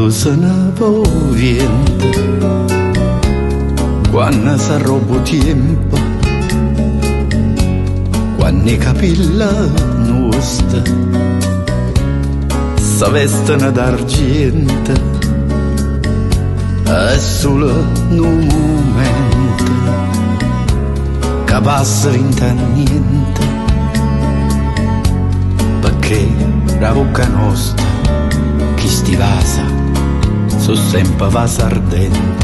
Tu se ne viento quando s'arroba tempo, quando i capelli nostri si vestono d'argento, è solo un momento che passa in niente, perché la bocca nostra chi sti vasa so sempre vasa ardente.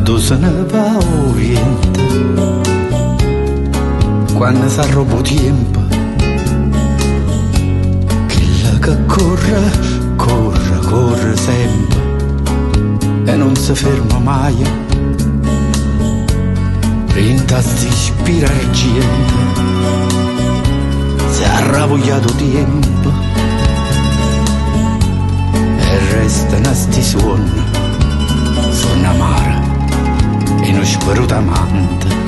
Dove se ne va o vento quando s'arroba tempo, quella che corre, corre, corre sempre e non si ferma mai, rinta si ispira argento, si è arrabbiato tempo e resta nasti suon amara e non spero amante.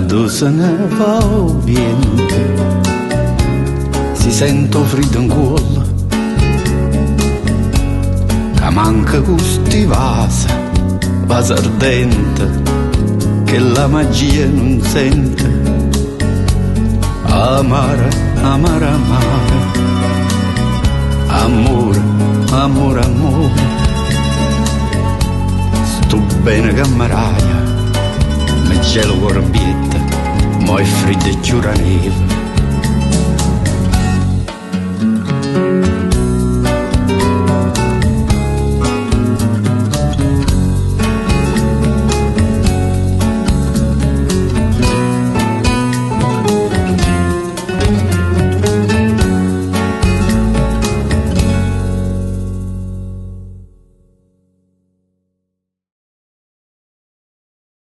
Dove se ne va o vento si sente freddo in cuore, che manca gusti vasa ardente, che la magia non sente, amara, amara, amara, amore, amore, amore, sto bene cameraia, me gelo corbietta, mo è freddo e giura neve.